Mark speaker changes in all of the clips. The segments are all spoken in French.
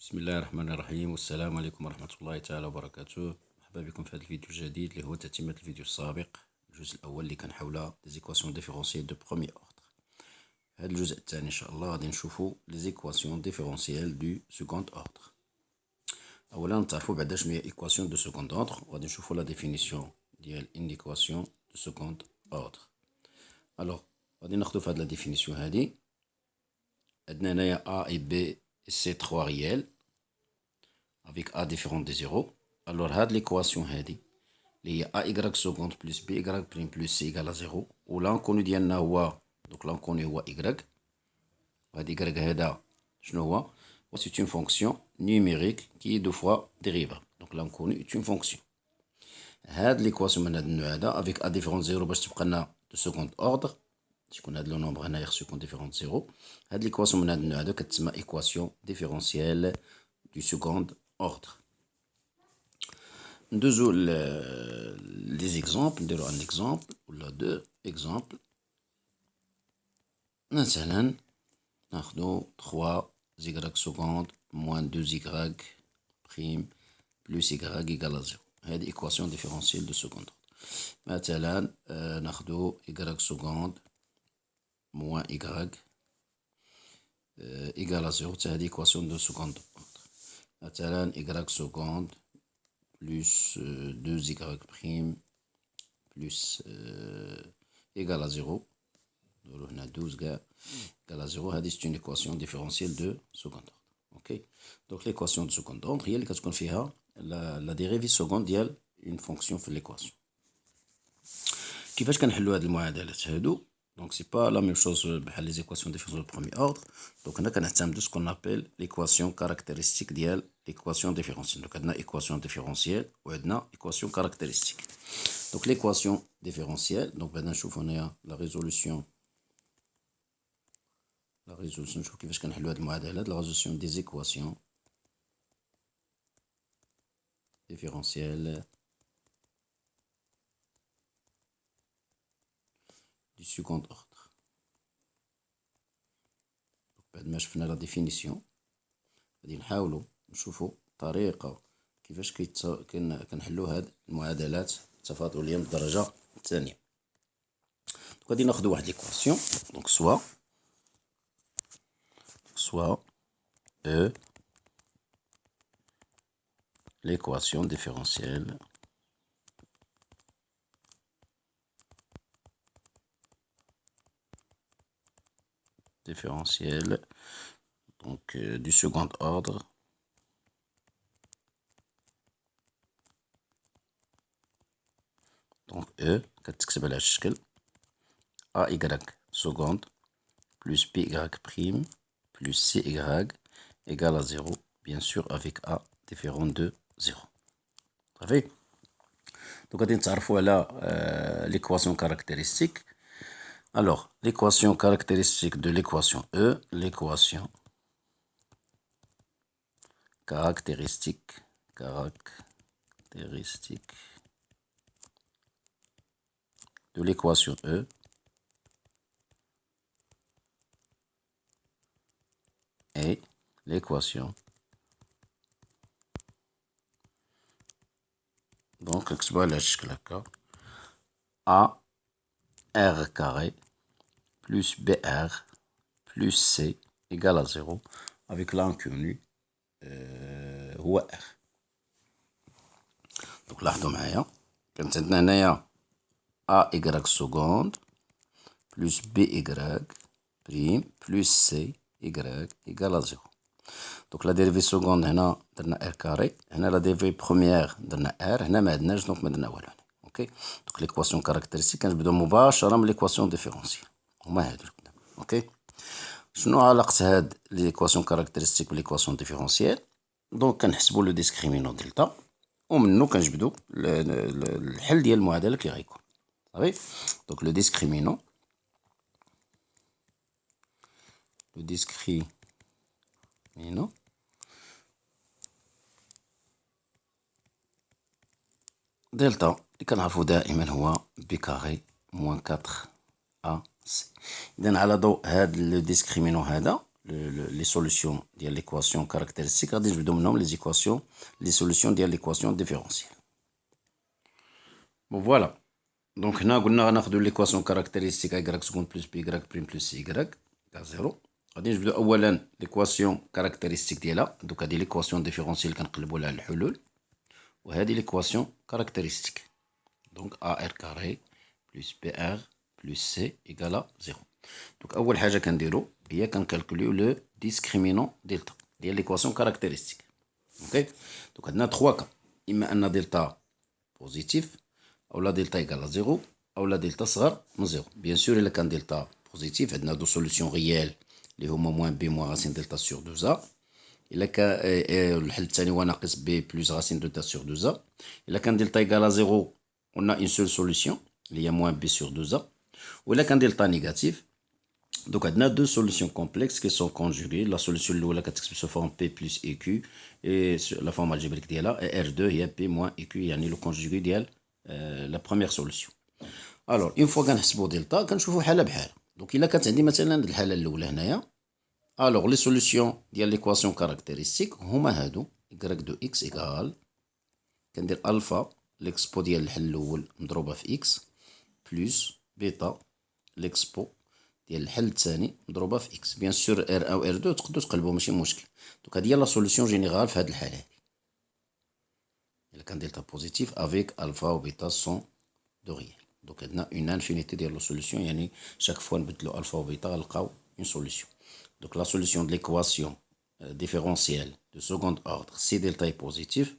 Speaker 1: بسم الله الرحمن الرحيم والسلام عليكم ورحمة الله تعالى وبركاته. مرحبا بكم في هذا الفيديو الجديد اللي هو تتمة الفيديو السابق، الجزء الأول اللي كان حول ليزيكواسيون ديفيرونسيال دو بروميي أوردر. في هذا الجزء الثاني إن شاء الله غادي نشوفو ليزيكواسيون ديفيرونسيال دو سكوند أوردر. أولا نتعرفو بعدا شنو هي إيكواسيون دو سكوند أوردر، وغادي نشوفو لا ديفينيسيون ديال إن إيكواسيون دو سكوند أوردر. ألوغ غادي ناخدو في هاد لا ديفينيسيون هادي، عندنا هنايا A et B c'est 3 réels avec A différent de 0. Alors, هاد l'équation هادي اللي هي AY seconde plus BY prime plus C égale à 0. و l'inconnu ديالنا هو donc l'inconnu هو Y. وهاد Y هذا شنو هو؟ c'est une fonction numérique qui est deux fois dérivable. Donc l'inconnu est une fonction. هاد l'équation من هاد النوع هذا avec A différent de 0 باش تبقى لنا de second ordre. تكون هاد لو نومبر هنايا خصو يكون ديفيرون دو زيرو. هاد ليكواسيون من هاد النوع هذا كتسمى ايكواسيون ديفيرونسيال دو سكوند اوردر. ندوزو لي زيكزامبل، نديرو ان اكزامبل ولا دو اكزامبل. مثلا ناخدو 3 زيكراك سكوند موان 2 زيكراك بريم بلوس يكراك ايكال زيرو. هادي ايكواسيون ديفيرونسيال دو سكوند اوردر. مثلا ناخدو يكراك سكوند moins y égale à 0, c'est l'équation de seconde ordre. مثلا y seconde plus 2y prime plus égale à 0. Donc on a 12 égale à 0. C'est une équation différentielle de second ordre. Ok. Donc l'équation de second ordre هي اللي كتكون فيها la dérivée seconde ديال une fonction في l'équation. كيفاش كنحلو هاد المعادلات هادو؟ Donc c'est pas la même chose بحال les équations différentielles de premier ordre. Donc هنا كنعتمدو ce qu'on appelle l'équation caractéristique ديال l'équation différentielle. Donc عندنا équation différentielle وعندنا équation caractéristique. Donc l'équation différentielle، donc بعدا نشوفو هنايا la résolution نشوفو كيفاش كنحلو هاد المعادلات. la résolution des équations différentielles du second ordre. بعد ما شفنا لا ديفينيسيون غادي نحاولو نشوفو طريقة كيفاش كنحلو هاد المعادلات التفاضلية من الدرجة الثانية. غادي ناخدو واحد ليكواسيون، دونك سوا E l'équation différentielle donc du second ordre donc E كتكتب على هاد الشكل AY seconde plus BY prime plus CY égale à 0 bien sûr avec A différent de 0. صافي. donc غادي نتعرفو على l'équation caractéristique. Alors, l'équation caractéristique de l'équation E, l'équation caractéristique de l'équation E est l'équation donc نكتبوها على هاد الشكل هكا A R carré plus BR plus C égale à 0 avec l'inconnu هو R. donc لاحظوا معايا كانت عندنا هنايا AY seconde plus BY prime plus CY égale à 0. donc la dérivée seconde هنا درنا R carré، هنا la dérivée première درنا R، هنا ما عندناش دونك ما درنا والو. اوكي. donc l'équation caractéristique كنبداو مباشرة من l'équation différentielle، هما هادو القدام. اوكي. شنو علاقة هاد l'équation caractéristique بالéquation différentielle؟ دونك كنحسبو لو ديسكريمينون دلتا ومنو كنجبدو الحل ديال المعادلة كي غيكون. صافي. دونك لو ديسكريمينون دلتا اللي كنعرفو دائما هو بي كاري موان 4 أ سي. إذا على ضوء هاد لو ديسكريمينون هذا les solutions de l'équation caractéristique. Je vais nommer les solutions de l'équation différentielle. Bon, voilà. Donc, on a l'équation caractéristique y seconde plus b y prime plus c y égale 0. غادي نجبدو اولا l'équation caractéristique ديالها. دوك هادي l'équation différentielle كنقلبو لها الحلول، وهادي l'équation caractéristique. Donc AR carré plus BR plus C égale 0. Donc أول حاجة كنديرو هي كنكالكوليو لو ديسكريمينون دلتا ديال l'équation caractéristique. اوكي. Donc عندنا 3 cas. إما أن دلتا بوزيتيف، أولا دلتا إيكال 0، أولا دلتا صغر من 0. بيان سور إلا كان دلتا بوزيتيف عندنا دو سوليسيون ريال اللي هما موان بي موان غاسين دلتا سور 2 ا. إلا كان الحل الثاني هو ناقص بي بلس غاسين دلتا سور 2 ا. إلا كان دلتا إيكال 0 on a une seule solution اللي هي موان بي سور 2 ا. وإلا كان دلتا نيجاتيف donc on a deux solutions complexes qui sont conjuguées. La solution الاولى كتكتب sous forme p plus eq et la forme algébrique ديالها et r2 هي p moins eq يعني le conjugué ديال la première solution. alors une fois كنحسبوا دلتا كنشوفوا حاله بحاله. donc الا كانت عندي مثلا الحاله الاولى هنايا alors les solutions ديال l'équation caractéristique هما هادو y de x égale كندير الفا l'expo ديال الحل الاول مضروبه في x plus بيتا l'expo ديال الحل الثاني مضروبه في اكس. بيان سور ار 1 و ار 2 تقدروا تقلبوا ماشي مشكل. دونك هذه هي لا سوليسيون جينيرال في هذه الحاله هذه. الا كان دلتا بوزيتيف افيك الفا و بيتا سون دو ريال. دونك عندنا اون انفينيتي ديال لا سوليسيون، يعني شاك فوا نبدلوا الفا و بيتا غنلقاو اون سوليسيون. دونك لا سوليسيون دو ليكواسيون ديفيرونسيال دو سكوند اوردر سي دلتا اي بوزيتيف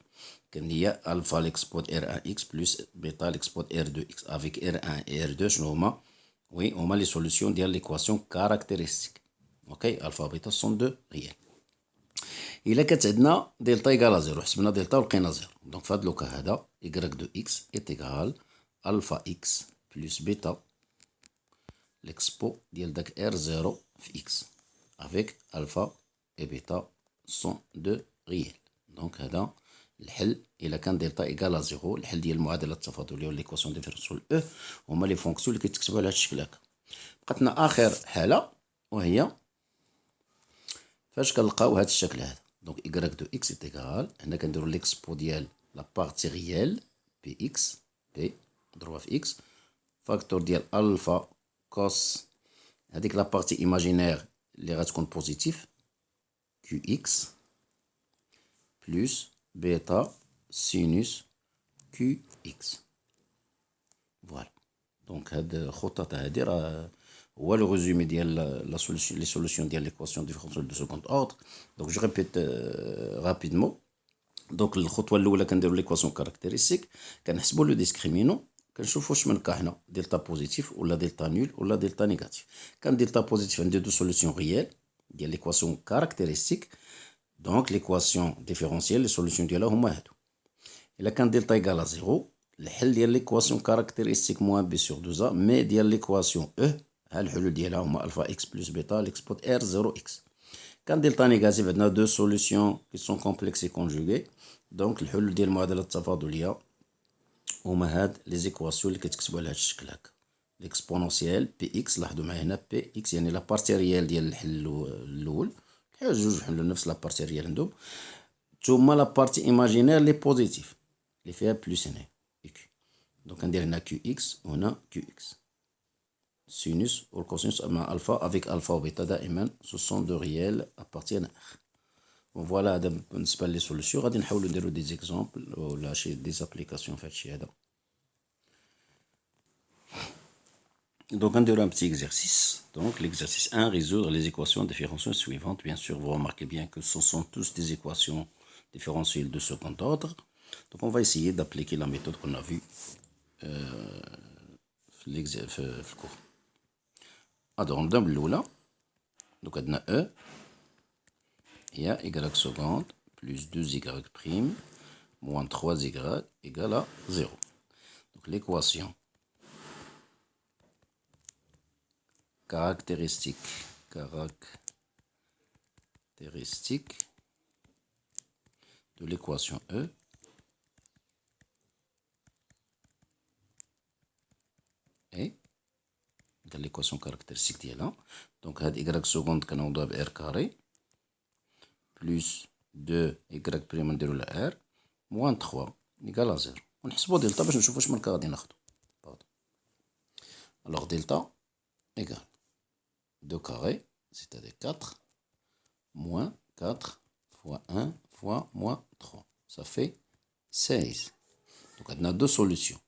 Speaker 1: كان هي الفا ليكسبود ار 1 اكس بلس بيتا ليكسبود ار 2 اكس افيك ار 1 et ار 2 شنو هما؟ Oui, on a les solutions de l'équation caractéristique. Ok, alpha beta sont deux réels. Il a qu'à delta égale à 0. حسبنا delta ولقينا 0. Donc في هذا الوقت هذا y de x est égal alpha x plus beta l'expo ديال داك r0 في x avec alpha et beta sont deux réels. Donc هذا الحل إلا كان دلتا إيكال 0. الحل ديال المعادلة التفاضلية ولا ليكواسيون ديفيرونسيال أو هما لي فونكسيون اللي كيتكتبوا على هاد الشكل هكا. بقاتنا آخر حالة وهي فاش كنلقاو هاد الشكل هذا. دونك y دو x est égal هنا كنديرو ليكسبو ديال لا بارتي ريال بي اكس بي مضروبة في x فاكتور ديال ألفا كوس هاديك لا بارتي إيماجينير اللي غتكون بوزيتيف كيو اكس بلس بيتا سينوس كيو اكس. فوالا. دونك هاد الخطة هادي راه هو لو ريزومي ديال لا سوليسيون لي سوليسيون ديال ليكواسيون ديفيرونسيال دو سكوند اوردر. دونك جو ريبيت رابيدمون. دونك الخطوة الأولى كنديرو ليكواسيون كاركتيريستيك كنحسبو لو ديسكريمينون كنشوفو واش من كا هنا دلتا بوزيتيف ولا دلتا نول ولا دلتا نيجاتيف. كان دلتا بوزيتيف عندي دو سوليسيون ريال ديال ليكواسيون كاركتيريستيك. دونك ليكواسيون ديفيرونسيال لي سوليسيون ديالها هما هادو. إلا كان دلتا إيكال 0 الحل ديال ليكواسيون كاركتيريستيك موان بي سور 2 ا مي ديال ليكواسيون او ها الحلول ديالها هما الفا اكس بلس بيتا ليكسبوت ار 0 اكس. كان دلتا نيجاتيف عندنا دو سوليسيون كي سون كومبلكس اي كونجوغي. دونك الحلول ديال المعادله التفاضليه هما هاد لي زيكواسيون اللي كتكتبوا على هاد الشكل هكا. ليكسبونونسيال بي اكس لاحظوا معايا هنا بي اكس يعني لا بارتي ريال ديال الحل الاول بحال جوج حلوا نفس لا بارتي ريال عندهم ثم لا بارتي ايماجينير لي بوزيتيف اللي فيها بلس هنا كيو. دونك ندير هنا كيو اكس وهنا كيو اكس سينوس والكوسينوس مع الفا افيك الفا وبيتا دائما سو سون دو ريال ابارتيان اخ. فوالا هذا بالنسبه لي سوليسيون. غادي نحاولوا نديرو دي زيكزامبل ولا شي دي زابليكاسيون في هادشي هذا. Donc, on un petit exercice. Donc, l'exercice 1, résoudre les équations différentielles suivantes. Bien sûr, vous remarquez bien que ce sont tous des équations différentielles de second ordre. Donc, on va essayer d'appliquer la méthode qu'on a vue في الكور. Alors, on donne l'oula. Donc, on a E. Il y a y seconde plus 2y prime moins 3y égale à 0. Donc, l'équation caractéristique de l'équation E et de l'équation caractéristique ديالها. Donc, هاد y seconde كنعوضوها ب r carré plus 2 y prime نديرو ل r moins 3 égale à 0. ونحسبو دلتا باش نشوفو واش ماركة غادي ناخدو. Alors delta égale 2 carré, c'est-à-dire 4, moins 4 fois 1 fois moins 3. Ça fait 16. Donc on a deux solutions.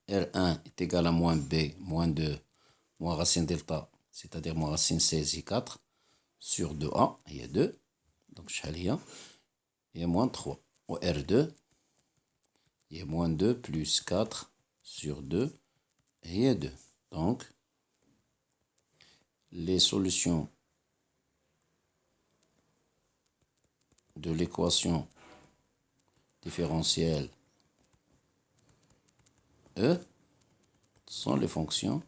Speaker 1: R1 est égal à moins B, moins 2, moins racine delta, c'est-à-dire moins racine 16 et 4, sur 2A, il y a 2. Donc il y a moins 3. Au R2, il y a moins 2 plus 4 sur 2, et il y a 2. Donc, les solutions de l'équation différentielle E sont les fonctions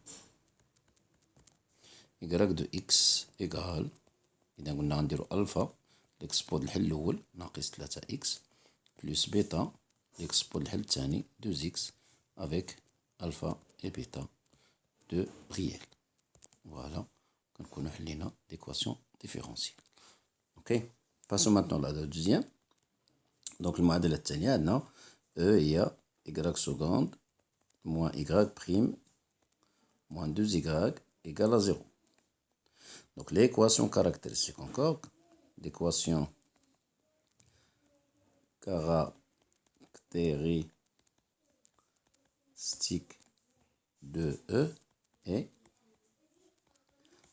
Speaker 1: y de x égale, إذا قلنا غنديرو ألفا لإكسبو الحل الأول ناقص 3x plus بيتا لإكسبو الحل الثاني 2x avec alpha et bêta de réel. Voilà, كنكونو حلينا l'équation différentielle. Ok, passons maintenant à la deuxième. Donc المعادلة الثانية عندنا E هي y seconde moins y prime moins 2y égale à 0. Donc l'équation caractéristique encore, l'équation caractéristique de E est,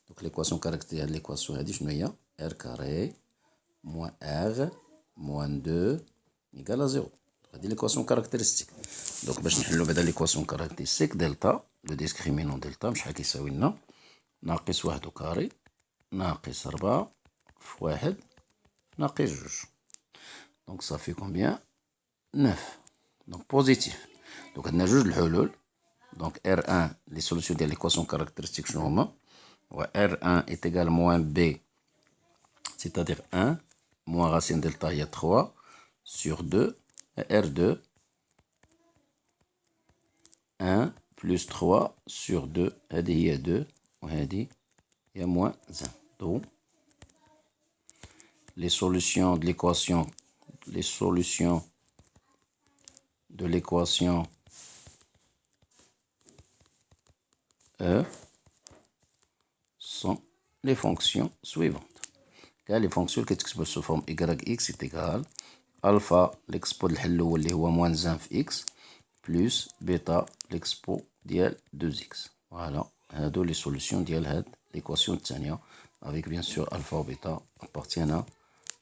Speaker 1: donc l'équation caractéristique de l'équation هذه شنو هي r carré moins r moins 2 égale à 0. هذه l'équation caractéristique. donc باش نحلو بعدا l'équation caractéristique دلتا لو ديسكريمينون دلتا شحال كيساوي لنا ناقص 1 كاري ناقص 4 في 1 ناقص 2. donc ça fait combien 9. donc positif. donc عندنا جوج الحلول. donc R1 les solutions ديال l'équation caractéristique شنو هما و R1 est égal moins B c'est-à-dire 1 moins racine delta هي 3 sur 2 et R2 1 plus 3 sur 2 هذه هي 2 وهذه هي moins 1. donc les solutions de l'équation E sont les fonctions suivantes. Les fonctions qui s'expriment sous forme yx est égal alpha l'expo الحل الأول اللي هو moins 1 في x plus bêta l'expo ديال 2x. voilà هادو les solutions ديال هاد l'équation الثانية avec bien sûr alpha ou bêta appartiennent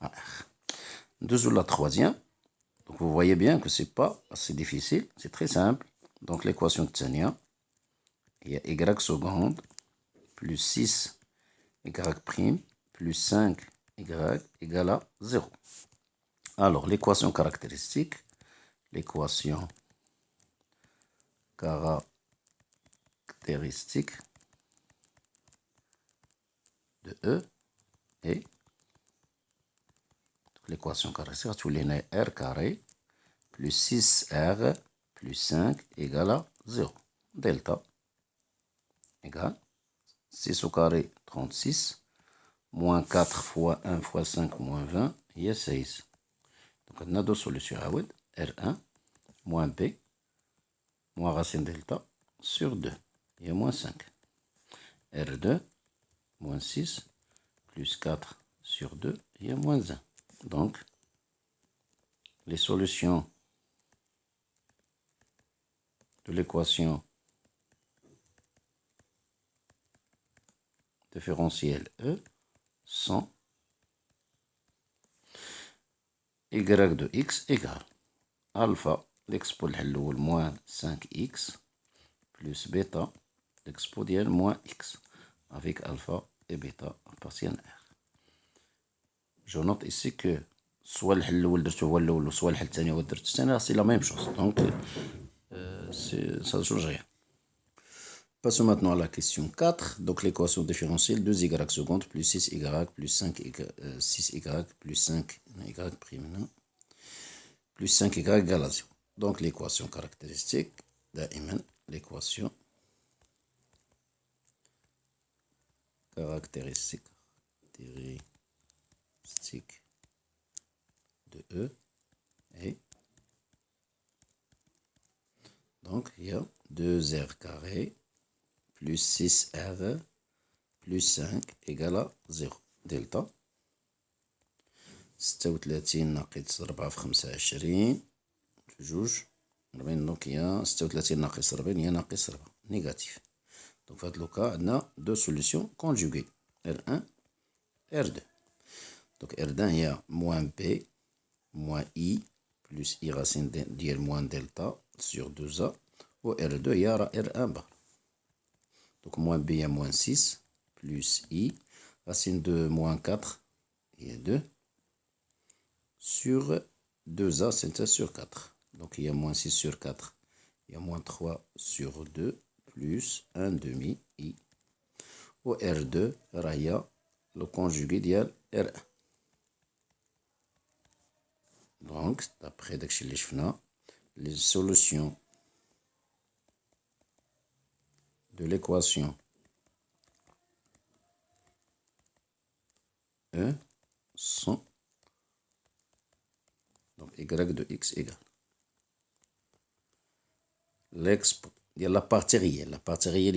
Speaker 1: à R. ندوزو la troisième. donc vous voyez bien que c'est pas assez difficile, c'est très simple. donc l'équation الثانية هي y seconde plus 6 y prime plus 5 y égale à 0. alors l'équation caractéristique de E est l'équation caractéristique tu l'as r carré plus 6r plus 5 égale à 0. delta égale 6 au carré 36 moins 4 fois 1 fois 5 moins 20 il y a 16. donc on a deux solutions à R1 moins B moins racine delta sur 2 il y a moins 5. R2 moins 6 plus 4 sur 2 il y a moins 1. donc les solutions de l'équation différentielle E sont y de x égale alpha l'expo الحل الأول moins 5x plus bêta l'expo ديال moins x avec alpha et bêta appartiennent à R. je note ici que soit الحل الأول درتو هو الأول وسوا الحل الثاني هو درت الثاني c'est la même chose. donc ça ne change rien. Passons maintenant à la question 4. Donc l'équation différentielle 2y seconde plus 6y plus 5y, 6y plus 5y prime plus 5y égale à 0. Donc l'équation caractéristique, l'équation caractéristique de E est, donc il y a 2R carré plus 6R plus 5 égale à 0. دلتا 36 ناقص 4 في 25 جوج 40. دونك هي 36 ناقص 40 هي ناقص 4 نيجاتيف. دونك في هاد لوكا عندنا دو سوليسيون كونجوغي R1 R2. دونك R1 هي موان بي موان I بلس I راسين ديال موان دلتا سور 2A و R2 هي R1 بار. دونك موان بي هي موان 6 plus I racine de moins 4 et 2 sur 2A, c'est 1 sur 4. Donc il y a moins 6 sur 4, il y a moins 3 sur 2 plus 1 demi I. Au R2, raya le conjugué de R1. Donc, d'après les solutions de l'équation E sont donc y de x égale l'expo de la partie réelle. La partie réelle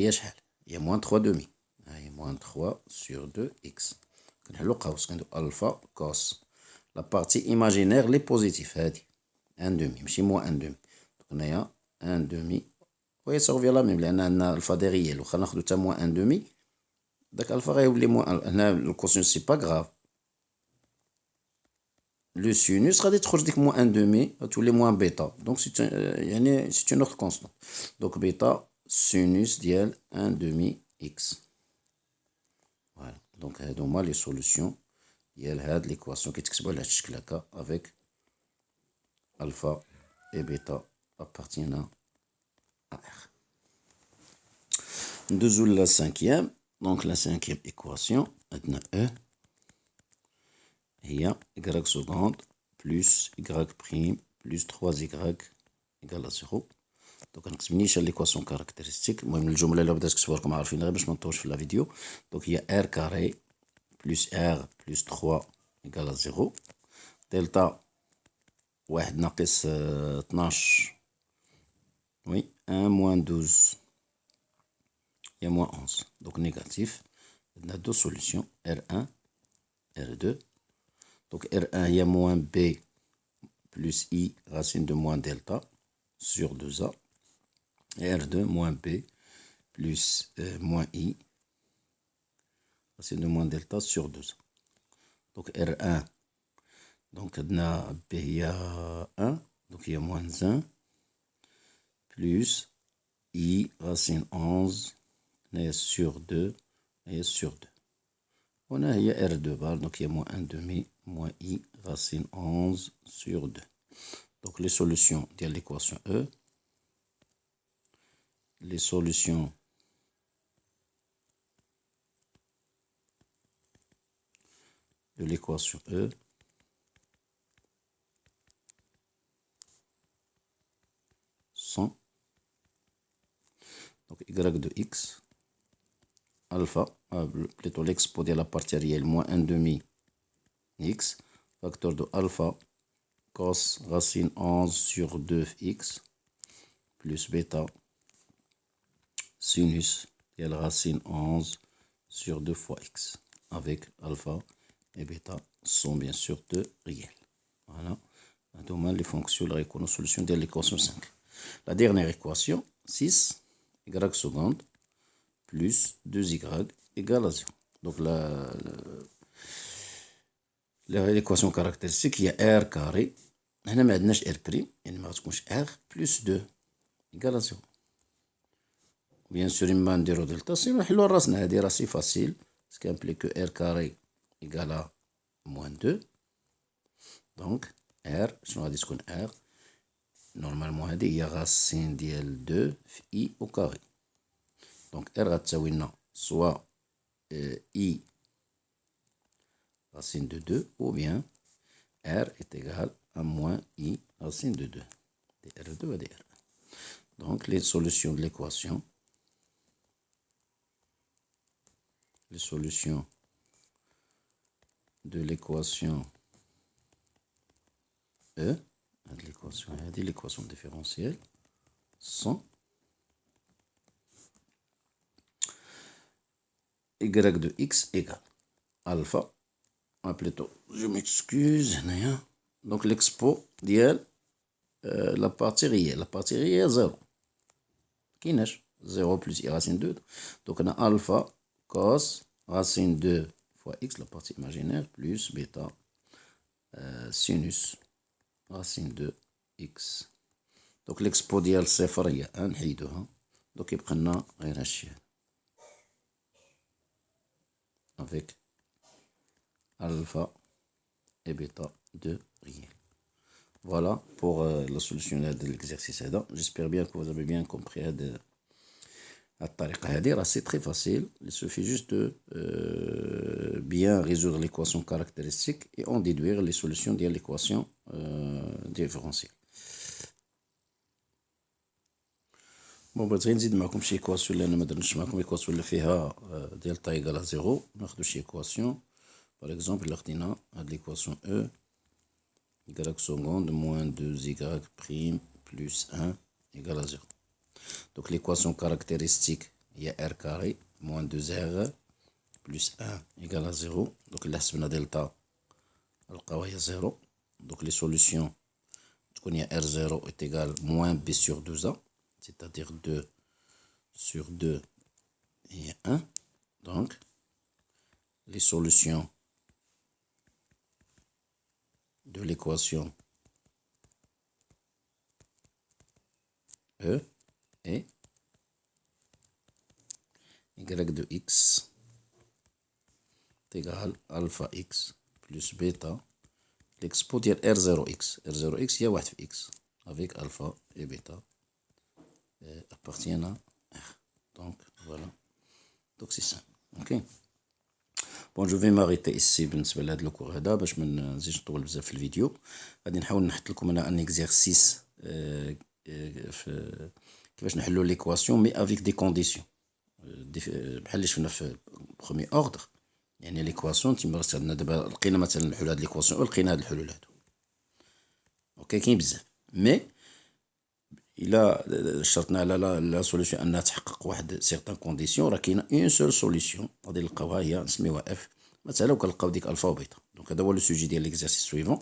Speaker 1: il y a moins 3 demi. Il y a moins 3 sur 2x. Alpha cos. La partie imaginaire, les positifs. 1 demi. ماشي moins 1 demi. Donc on a 1 demi. Oui, ça revient là même. لأن عندنا alpha des réels. وخا ناخدو تا moins 1 demi. داك alpha غيولي moins. هنا le cosinus c'est pas grave. Le sinus غادي تخرج ديك moins 1 demi غتولي moins bêta. Donc c'est يعني c'est une autre constante. Donc bêta sinus ديال 1 demi x. Voilà. Donc هادو هما les solutions ديال هاد l'équation كيتكتبوا على هاد الشكل هكا avec alpha et bêta appartiennent à R. ندوزو la cinquième. Donc la cinquième équation عندنا E هي y seconde plus y prime plus 3y égale à 0. دونك غنكتب نيشان ليكواسيون كاركتيرستيك. المهم الجمله اللي بغيت نكتبها لكم عارفين غير باش ما نطولش في لا فيديو. دونك هي r كاري بلس r بلس 3 égale à 0. دلتا واحد ناقص 12 وي 1 موان 12 هي موان 11. دونك نيجاتيف. عندنا دو سوليسيون r1 r2. دونك r1 هي موان b plus i racine de moins delta sur 2a. Et R2 moins B plus moins I, racine de moins delta sur 2. Donc R1, donc B il y a 1, donc il y a moins 1, plus I racine 11, sur 2, et sur 2. On a il y a R2 bar, donc il y a moins 1 demi, moins I racine 11 sur 2. Donc les solutions de l'équation E. Les solutions de l'équation E sont donc y de x alpha, plutôt l'expo de la partie réelle moins 1 demi x, facteur de alpha cos racine 11 sur 2x plus bêta sinus égale racine 11 sur 2 fois x, avec alpha et bêta sont bien sûr de réels. Voilà. Les fonctions de la solution de l'équation 5. La dernière équation, 6 y seconde plus 2y égale à 0. Donc l'équation caractéristique هي r carré. هنا ما عندناش r prime يعني ما غتكونش r plus 2 égale à 0. Bien sûr, إما نديرو دلتا سينو نحلو راسنا. هادي راه سي فاسيل. Ce qui implique que r carré égale à moins 2. Donc r شنو غادي تكون r نورمالمون هادي هي راسين ديال 2 في i au carré. Donc r غتساوي لنا soit i racine de 2 ou bien r est égal à moins i racine de 2. dr2 et dr1. Donc les solutions de l'équation les solutions de l'équation E, l'équation différentielle, sont y de x égale alpha, plutôt, je m'excuse, donc l'expo ديال la partie réelle 0 كايناش 0 plus i racine 2, donc on a alpha cos racine 2 fois x, la partie imaginaire, plus bêta sinus racine 2 x. donc l'expo ديال صفر هي 1 نحيدوها، donc يبقى لنا غير هادشي avec alpha et bêta de réel. Voilà pour la solution de l'exercice. J'espère bien que vous avez bien compris c'est très facile. Il suffit juste de bien résoudre l'équation caractéristique et en déduire les solutions de l'équation différentielle. Bon, بغيت غير نزيد معكم شي إيكواسيون اللي أنا مدرتش معكم، إيكواسيون اللي فيها ديال طا إيكال زيرو. ناخدو شي إيكواسيون باغ إكزومبل إلا خدينا هاد l'équation E y seconde moins 2y prime plus 1 égale à 0. Donc l'équation caractéristique il y a r carré moins 2r plus 1 égale à 0. Donc là حسبنا delta نلقاو هي 0. Donc les solutions تكون هي r0 est égal moins b sur 2a, c'est-à-dire 2 sur 2 et 1. Donc les solutions de l'équation E est y de x est égal alpha x plus bêta l'expo ديال r0x. r0x هي واحد في x avec alpha et bêta appartiennent à r. Donc voilà, donc c'est ça. Ok. بون جو في ماريتي إيسي بالنسبة لهاد الكور هذا باش منزيدش نطول بزاف في الفيديو. غادي نحاول نحط لكم انا ان اكزرسيس في كيفاش نحلو ليكواسيون مي افيك دي كونديسيون بحال اللي شفنا في برومي اوردر. يعني ليكواسيون تيما عندنا دابا لقينا مثلا الحلول هاد ليكواسيون ولقينا هاد الحلول هادو. اوكي كاين بزاف مي الا شرطنا على لا سوليسيون انها تحقق واحد سيغتان كونديسيون، راه كاينه اون سول سوليسيون غادي نلقاوها هي نسميوها اف مثلا، وكنلقاو ديك الفا وبيتا. دونك هذا هو لو سوجي ديال ليكزارسيس سويفون.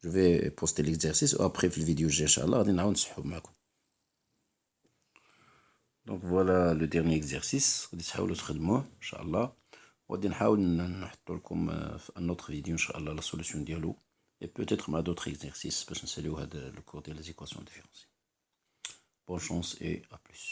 Speaker 1: جو في بوستي ليكزارسيس و ابري في الفيديو الجاي ان شاء الله غادي نعاود نصحو معكم. دونك فوالا لو ديرني اكزارسيس غادي تحاولوا تخدموه ان شاء الله، وغادي نحاول نحطو لكم في ان اوتر فيديو ان شاء الله لا سوليسيون ديالو اي بوتيتر مع دوطر اكزارسيس باش نساليو هاد لو كور ديال لي زيكواسيون ديفيرونسيال. Bonne chance et à plus.